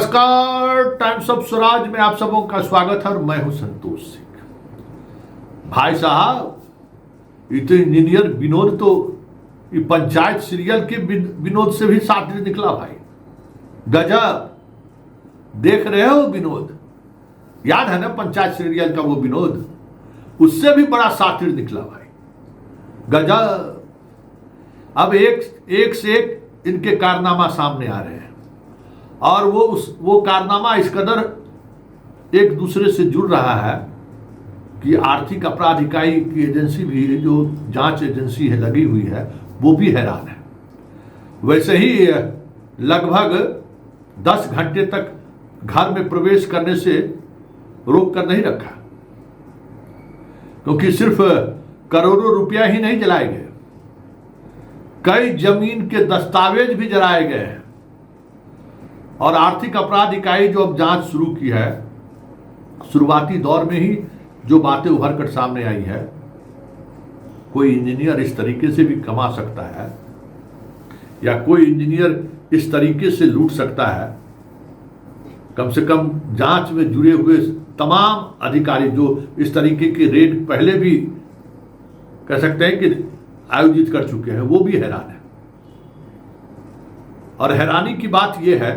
नमस्कार, times of Swaraj में आप सबों का स्वागत है और मैं हूं संतोष सिंह। भाई साहब, ये तो इंजीनियर विनोद तो ये पंचायत सीरियल के विनोद से भी शातिर निकला भाई। गजब, देख रहे हो विनोद? याद है ना पंचायत सीरियल का वो विनोद? उससे भी बड़ा शातिर निकला भाई। गजब। अब एक से एक इनके कारनामा सामने आ रहे हैं और वो कारनामा इस कदर एक दूसरे से जुड़ रहा है कि आर्थिक अपराध इकाई की एजेंसी भी, जो जांच एजेंसी है लगी हुई है, वो भी हैरान है। वैसे ही लगभग 10 घंटे तक घर में प्रवेश करने से रोक कर नहीं रखा, क्योंकि सिर्फ करोड़ों रुपया ही नहीं जलाए गए, कई जमीन के दस्तावेज भी जलाए गए हैं। और आर्थिक अपराध इकाई जो अब जांच शुरू की है, शुरुआती दौर में ही जो बातें उभर कर सामने आई है, कोई इंजीनियर इस तरीके से भी कमा सकता है या कोई इंजीनियर इस तरीके से लूट सकता है। कम से कम जांच में जुड़े हुए तमाम अधिकारी जो इस तरीके के रेड पहले भी कह सकते हैं कि आयोजित कर चुके हैं, वो भी हैरान है। और हैरानी की बात यह है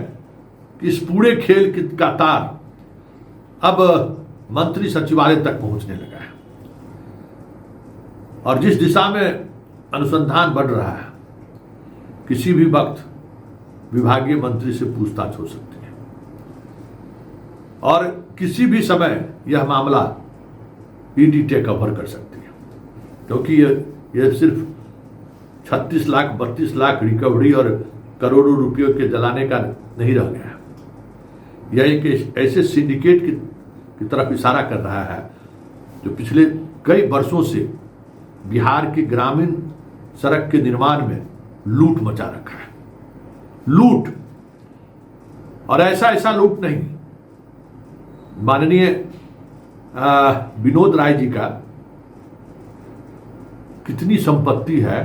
कि इस पूरे खेल का तार अब मंत्री सचिवालय तक पहुंचने लगा है और जिस दिशा में अनुसंधान बढ़ रहा है, किसी भी वक्त विभागीय मंत्री से पूछताछ हो सकती है और किसी भी समय यह मामला ईडी टेक ओवर कर सकती है, क्योंकि यह सिर्फ 36 लाख 32 लाख रिकवरी और करोड़ों रुपयों के जलाने का नहीं रह गया है। यह एक ऐसे सिंडिकेट की तरफ इशारा कर रहा है जो पिछले कई वर्षों से बिहार के ग्रामीण सड़क के निर्माण में लूट मचा रखा है। लूट, और ऐसा लूट नहीं, माननीय विनोद राय जी का कितनी संपत्ति है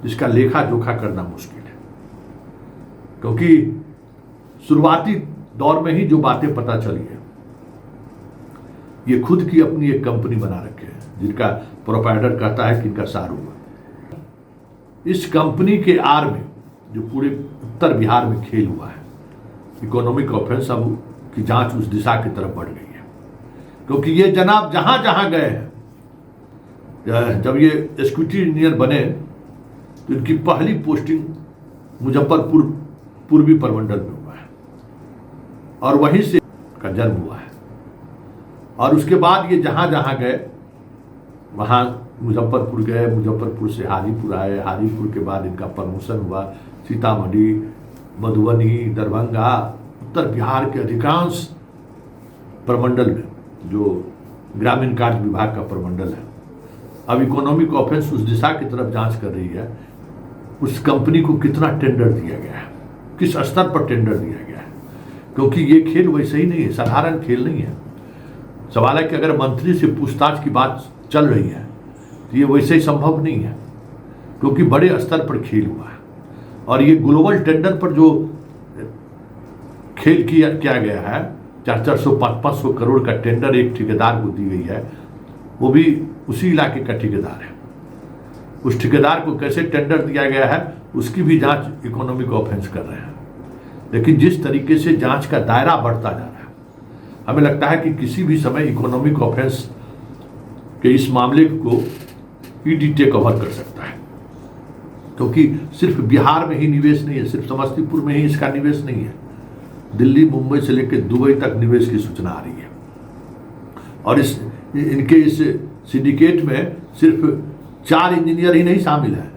जिसका लेखा जोखा करना मुश्किल है, क्योंकि शुरुआती दौर में ही जो बातें पता चली है, ये खुद की अपनी एक कंपनी बना रखे हैं जिनका प्रोप्राइटर कहता है कि इनका शाहरुख है। इस कंपनी के आड़ में जो पूरे उत्तर बिहार में खेल हुआ है, इकोनॉमिक ऑफेंस अब की जांच उस दिशा की तरफ बढ़ गई है, क्योंकि ये जनाब जहां जहां गए हैं, जब ये एक्जीक्यूटिव इंजीनियर बने तो इनकी पहली पोस्टिंग मुजफ्फरपुर पूर्वी प्रमंडल में हुआ है और वहीं से का जन्म हुआ है। और उसके बाद ये जहां जहां गए, वहां मुजफ्फरपुर गए, मुजफ्फरपुर से हाजीपुर आए, हाजीपुर के बाद इनका प्रमोशन हुआ सीतामढ़ी, मधुबनी, दरभंगा, उत्तर बिहार के अधिकांश प्रमंडल में जो ग्रामीण कार्य विभाग का प्रमंडल है, अब इकोनॉमिक ऑफेंस उस दिशा की तरफ जांच कर रही है। उस कंपनी को कितना टेंडर दिया गया है, किस स्तर पर टेंडर दिया गया है, क्योंकि ये खेल वैसे ही नहीं है, साधारण खेल नहीं है। सवाल है कि अगर मंत्री से पूछताछ की बात चल रही है तो ये वैसे ही संभव नहीं है, क्योंकि बड़े स्तर पर खेल हुआ है और ये ग्लोबल टेंडर पर जो खेल किया गया है, 400 500 करोड़ का टेंडर एक ठेकेदार को दी गई है, वो भी उसी इलाके का ठेकेदार है। उस ठेकेदार को कैसे टेंडर दिया गया है उसकी भी जांच इकोनॉमिक ऑफेंस कर रहे हैं। लेकिन जिस तरीके से जांच का दायरा बढ़ता जा रहा है, हमें लगता है कि किसी भी समय इकोनॉमिक ऑफेंस के इस मामले को ईडी टेक ओवर कर सकता है, क्योंकि सिर्फ बिहार में ही निवेश नहीं है, सिर्फ समस्तीपुर में ही इसका निवेश नहीं है, दिल्ली, मुंबई से लेकर दुबई तक निवेश की सूचना आ रही है। और इनके इस सिंडिकेट में सिर्फ 4 इंजीनियर ही नहीं शामिल है,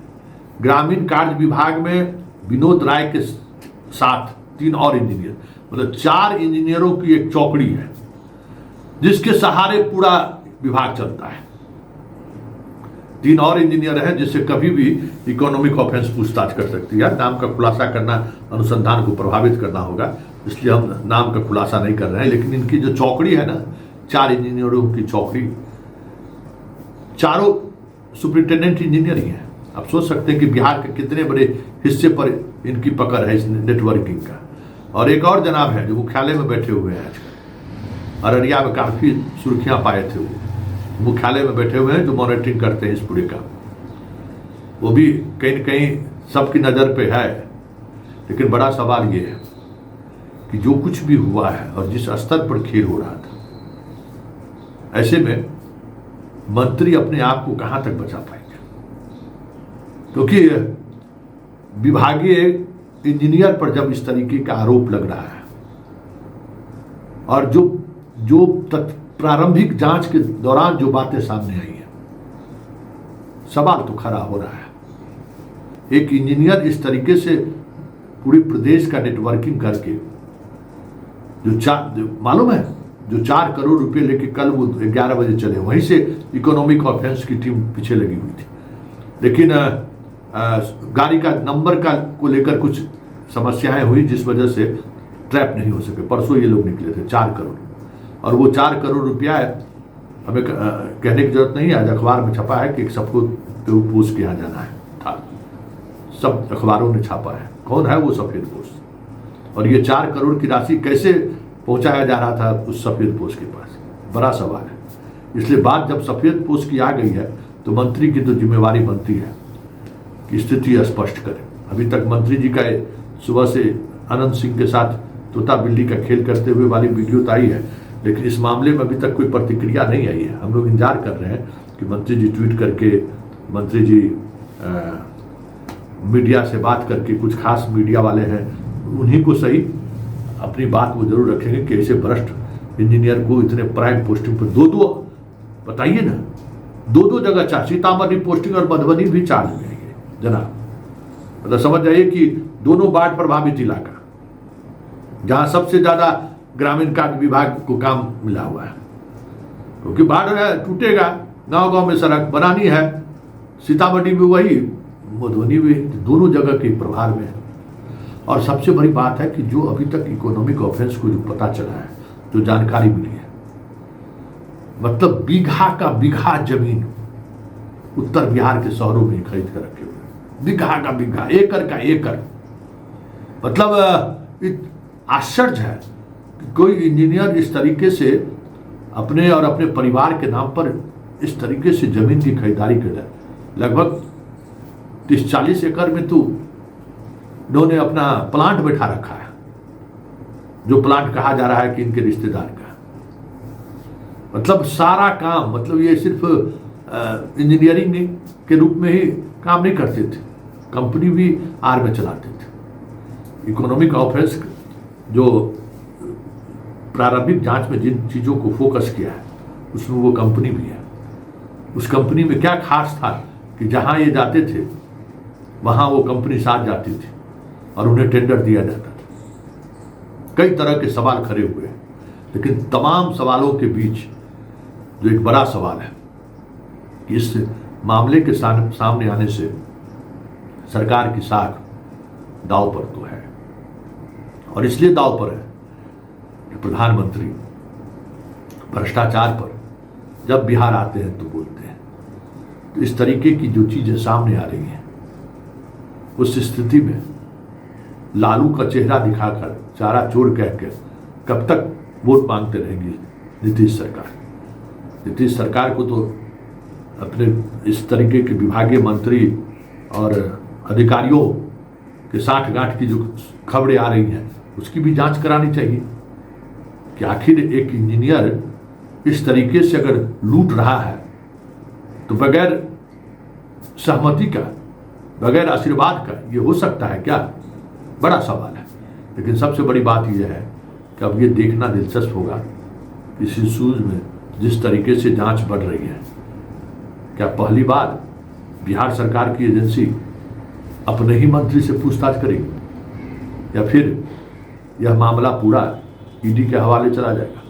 ग्रामीण कार्य विभाग में विनोद राय के साथ 3 और इंजीनियर, मतलब 4 इंजीनियरों की एक चौकड़ी है जिसके सहारे पूरा विभाग चलता है। 3 और इंजीनियर हैं जिससे कभी भी इकोनॉमिक ऑफेंस पूछताछ कर सकती है। नाम का खुलासा करना अनुसंधान को प्रभावित करना होगा, इसलिए हम नाम का खुलासा नहीं कर रहे हैं। लेकिन इनकी जो चौकड़ी है ना, 4 इंजीनियरों की चौकड़ी, चारों सुपरिटेंडेंट इंजीनियर ही हैं। आप सोच सकते हैं कि बिहार के कितने बड़े हिस्से पर इनकी पकड़ है इस नेटवर्किंग का। और एक और जनाब है जो मुख्यालय में बैठे हुए हैं आजकल, अररिया में काफ़ी सुर्खियां पाए थे, वो मुख्यालय में बैठे हुए हैं जो मॉनिटरिंग करते हैं इस पूरे का। वो भी कहीं न कहीं सबकी नज़र पे है। लेकिन बड़ा सवाल ये है कि जो कुछ भी हुआ है और जिस स्तर पर खेल हो रहा था, ऐसे में मंत्री अपने आप को कहां तक बचा पाएंगे? क्योंकि विभागीय इंजीनियर पर जब इस तरीके का आरोप लग रहा है और जो प्रारंभिक जांच के दौरान जो बातें सामने आई हैं, सवाल तो खड़ा हो रहा है। एक इंजीनियर इस तरीके से पूरे प्रदेश का नेटवर्किंग करके मालूम है जो 4 करोड़ रुपए लेके कल वो 11 बजे चले, वहीं से इकोनॉमिक ऑफेंस की टीम पीछे लगी हुई थी। लेकिन गाड़ी का नंबर को लेकर कुछ समस्याएं हुई जिस वजह से ट्रैप नहीं हो सके। परसों ये लोग निकले थे 4 करोड़, और वो 4 करोड़ रुपया हमें कहने की जरूरत नहीं है, आज अखबार में छपा है कि सबको पोस्ट के यहाँ जाना है था, सब अखबारों ने छापा है। कौन है वो सफेद पोस्ट, और ये 4 करोड़ की राशि कैसे पहुंचाया जा रहा था उस सफेद पोस्ट के पास, बड़ा सवाल है। इसलिए बात जब सफेद पोस्ट की आ गई है तो मंत्री की तो जिम्मेवारी बनती है कि स्थिति स्पष्ट करें। अभी तक मंत्री जी का सुबह से अनंत सिंह के साथ तोता बिल्ली का खेल करते हुए वाली वीडियो तो आई है, लेकिन इस मामले में अभी तक कोई प्रतिक्रिया नहीं आई है। हम लोग इंतजार कर रहे हैं कि मंत्री जी ट्वीट करके, मंत्री जी मीडिया से बात करके, कुछ खास मीडिया वाले हैं उन्हीं को सही अपनी बात वो जरूर रखेंगे कि ऐसे भ्रष्ट इंजीनियर को इतने प्राइम पोस्टिंग पर दो बताइए ना, 2 जगह चार्ज, सीतामढ़ी पोस्टिंग और मधुबनी भी चार्ज में है जनाब। मतलब समझ जाइए कि दोनों बाढ़ प्रभावित इलाका, जहां सबसे ज्यादा ग्रामीण कार्य विभाग को काम मिला हुआ है, क्योंकि बाढ़ टूटेगा, गांव गांव में सड़क बनानी है, सीतामढ़ी में वही, मधुबनी में, दोनों जगह के प्रभार में है। और सबसे बड़ी बात है कि जो अभी तक इकोनॉमिक ऑफेंस को जो पता चला है, जो जानकारी मिली है, मतलब बीघा का बीघा जमीन उत्तर बिहार के शहरों में खरीद कर रखे हुए, बीघा का बीघा, एकड़ का एकड़। मतलब आश्चर्य है कि कोई इंजीनियर इस तरीके से अपने और अपने परिवार के नाम पर इस तरीके से जमीन की खरीदारी कर, लगभग 30-40 एकड़ में तो इन्होंने अपना प्लांट बैठा रखा है, जो प्लांट कहा जा रहा है कि इनके रिश्तेदार का। मतलब सारा काम, मतलब ये सिर्फ इंजीनियरिंग के रूप में ही काम नहीं करते थे, कंपनी भी आर में चलाते थे। इकोनॉमिक ऑफेंस जो प्रारंभिक जांच में जिन चीज़ों को फोकस किया है उसमें वो कंपनी भी है। उस कंपनी में क्या खास था कि जहां ये जाते थे वहां वो कंपनी साथ जाती थी और उन्हें टेंडर दिया जाता था। कई तरह के सवाल खड़े हुए हैं, लेकिन तमाम सवालों के बीच जो एक बड़ा सवाल है कि इस मामले के सामने आने से सरकार की साख दांव पर तो है, और इसलिए दांव पर है कि प्रधानमंत्री भ्रष्टाचार पर जब बिहार आते हैं तो बोलते हैं। तो इस तरीके की जो चीजें सामने आ रही हैं, उस स्थिति में लालू का चेहरा दिखाकर, चारा चोर कहकर कब तक वोट मांगते रहेंगी नीतीश सरकार? नीतीश सरकार को तो अपने इस तरीके के विभागीय मंत्री और अधिकारियों के साठगांठ की जो खबरें आ रही हैं उसकी भी जांच करानी चाहिए कि आखिर एक इंजीनियर इस तरीके से अगर लूट रहा है तो बगैर सहमति का, बगैर आशीर्वाद का ये हो सकता है क्या? बड़ा सवाल है। लेकिन सबसे बड़ी बात यह है कि अब ये देखना दिलचस्प होगा इस इशूज में जिस तरीके से जांच बढ़ रही है, क्या पहली बार बिहार सरकार की एजेंसी अपने ही मंत्री से पूछताछ करेगी या फिर यह मामला पूरा ईडी के हवाले चला जाएगा?